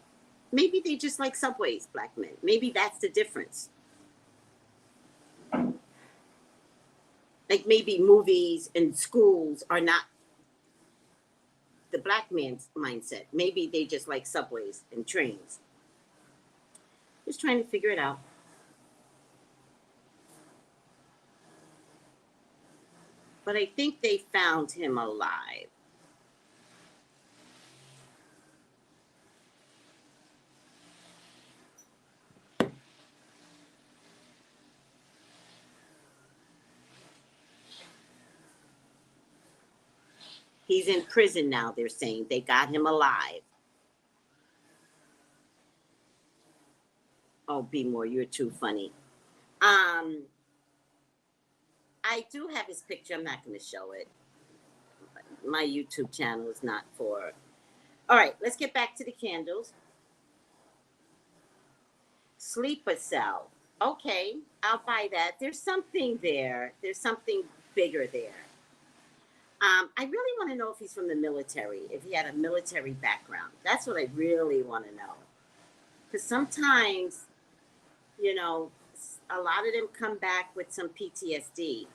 Maybe they just like subways, black men. Maybe that's the difference. Like maybe movies and schools are not the black man's mindset. Maybe they just like subways and trains. Just trying to figure it out. But I think they found him alive. He's in prison now, they're saying. They got him alive. Oh, B More, you're too funny. I do have his picture. I'm not going to show it. My YouTube channel is not for... All right, let's get back to the candles. Sleeper cell. Okay, I'll buy that. There's something there. There's something bigger there. I really want to know if he's from the military, if he had a military background. That's what I really want to know. Because sometimes, you know, a lot of them come back with some PTSD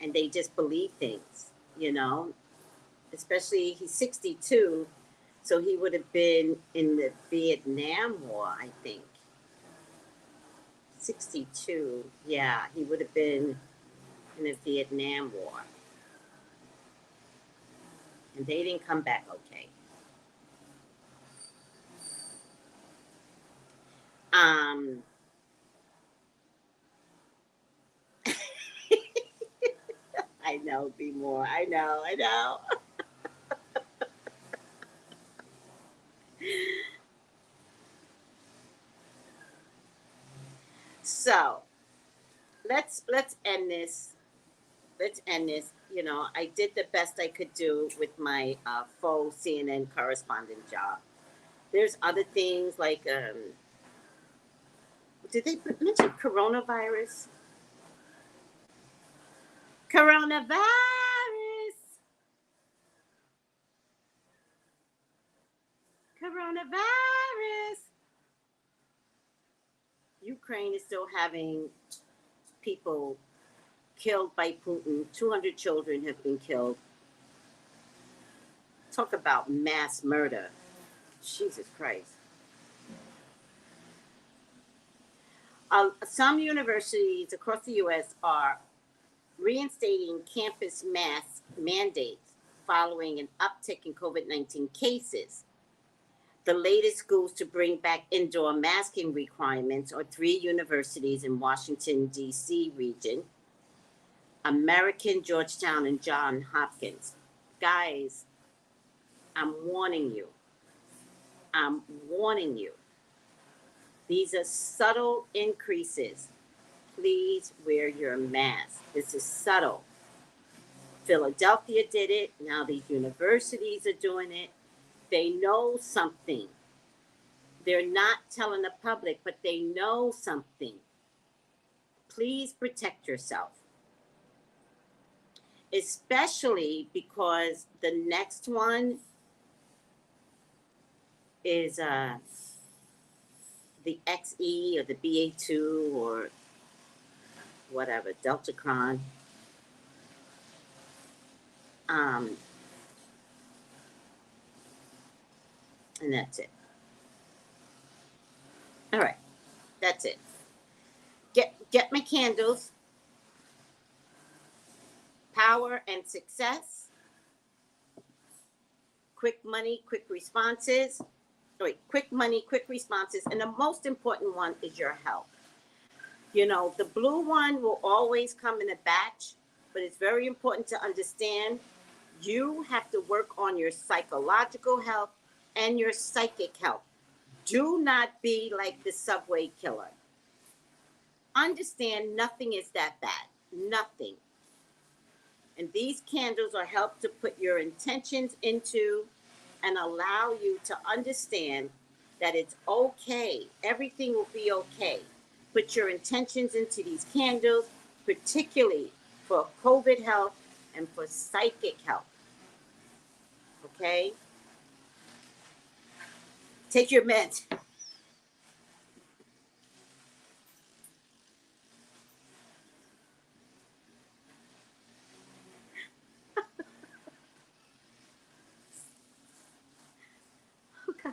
and they just believe things, you know, especially he's 62. So he would have been in the Vietnam War, I think. 62. Yeah, he would have been in the Vietnam War. And they didn't come back okay. I know, be more. I know. So let's end this. Let's end this. You know, I did the best I could do with my faux CNN correspondent job. There's other things like, did they mention coronavirus? Coronavirus! Coronavirus! Ukraine is still having people killed by Putin. 200 children have been killed. Talk about mass murder. Jesus Christ. Some universities across the U.S. are reinstating campus mask mandates following an uptick in COVID-19 cases. The latest schools to bring back indoor masking requirements are 3 universities in Washington, D.C. region, American, Georgetown, and Johns Hopkins. Guys, I'm warning you. I'm warning you. These are subtle increases. Please wear your mask. This is subtle. Philadelphia did it. Now these universities are doing it. They know something. They're not telling the public, but they know something. Please protect yourself. especially because the next one is the XE or the BA2 or whatever, Deltacron. And that's it. All right, that's it. Get my candles. Power and success. Quick money, quick responses. Quick money, quick responses. And the most important one is your health. You know, the blue one will always come in a batch, but it's very important to understand you have to work on your psychological health and your psychic health. Do not be like the subway killer. Understand nothing is that bad. Nothing. And these candles are help to put your intentions into and allow you to understand that it's okay. Everything will be okay. Put your intentions into these candles, particularly for COVID health and for psychic health. Okay? Take your meds. Okay.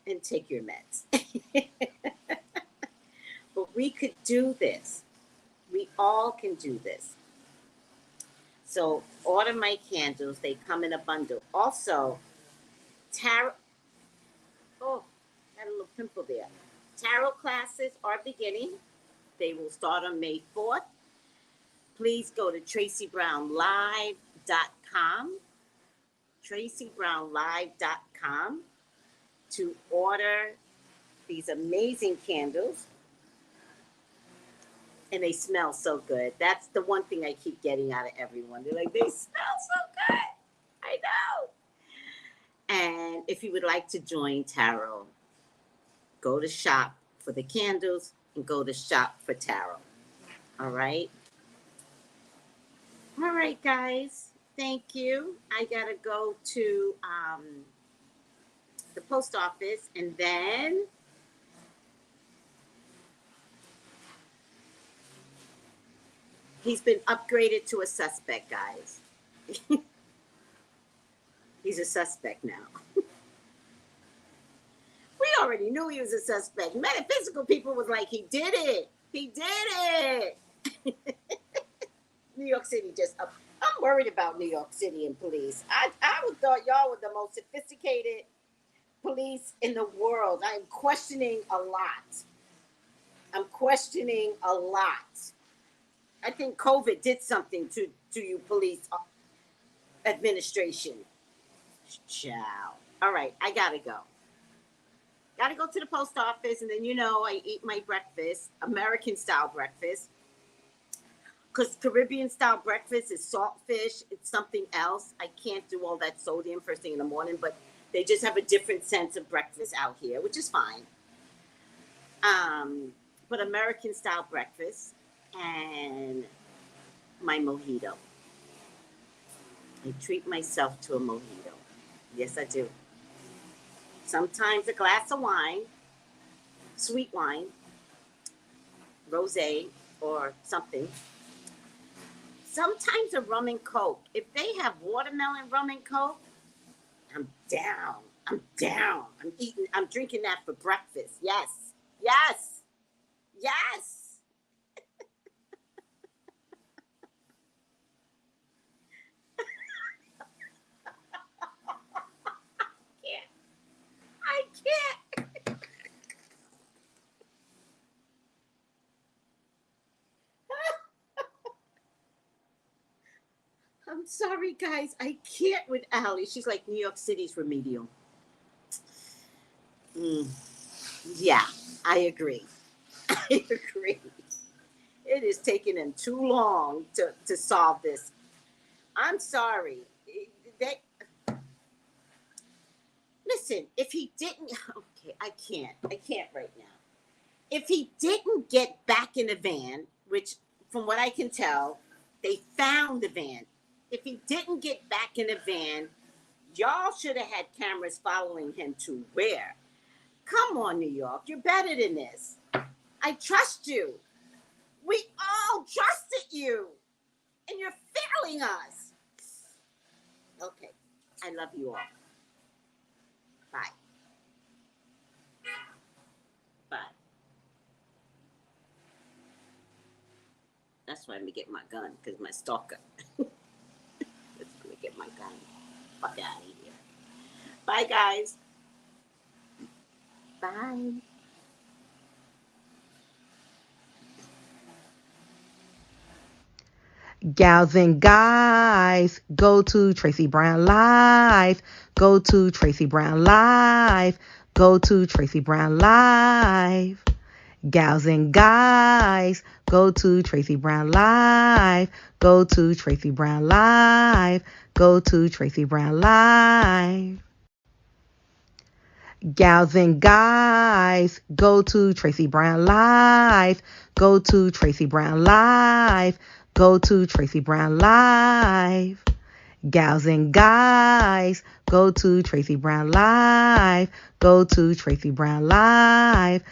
And take your meds. But we could do this. We all can do this. So order my candles. They come in a bundle. Also, tarot. Oh, got a little pimple there. Tarot classes are beginning. They will start on May 4th. Please go to TraceybrownliveTALK. TraceybrownliveTALK to order these amazing candles. And they smell so good. That's the one thing I keep getting out of everyone. They're like, they smell so good. I know. And if you would like to join tarot, go to shop for the candles and go to shop for tarot. All right. All right, guys. Thank you. I got to go to the post office and then he's been upgraded to a suspect, guys. He's a suspect now. We already knew he was a suspect. Metaphysical people was like, he did it. He did it. New York City just up. I'm worried about New York City and police. I thought y'all were the most sophisticated police in the world. I'm questioning a lot. I think COVID did something to you police administration. Ciao. All right, I gotta go. Gotta go to the post office, and then I eat my breakfast, American style breakfast. Because Caribbean style breakfast is saltfish. It's something else. I can't do all that sodium first thing in the morning, but they just have a different sense of breakfast out here, which is fine. But American style breakfast and my mojito. I treat myself to a mojito. Yes, I do. Sometimes a glass of wine, sweet wine, rosé or something. Sometimes a rum and coke. If they have watermelon rum and coke, I'm down. I'm drinking that for breakfast. Yes. I can't. I'm sorry, guys. I can't with Allie. She's like, New York City's remedial. Yeah, I agree. It is taking them too long to solve this. I'm sorry. Listen, if he didn't, okay, I can't right now. If he didn't get back in the van, which from what I can tell, they found the van. If he didn't get back in the van, y'all should have had cameras following him to where? Come on, New York. You're better than this. I trust you. We all trusted you. And you're failing us. Okay. I love you all. Bye. Bye. That's why I'm going to get my gun, because my stalker. That's why I'm get my gun. Fuck out of here. Bye, guys. Bye. Gals and guys, go to Tracey Brown Live. Go to Tracey Brown Live. Go to Tracey Brown Live. Gals and guys, go to Tracey Brown Live. Go to Tracey Brown Live. Go to Tracey Brown Live. Gals and guys, go to Tracey Brown Live. Go to Tracey Brown Live. Go to Tracey Brown Live. Gals and guys, go to Tracey Brown Live. Go to Tracey Brown Live.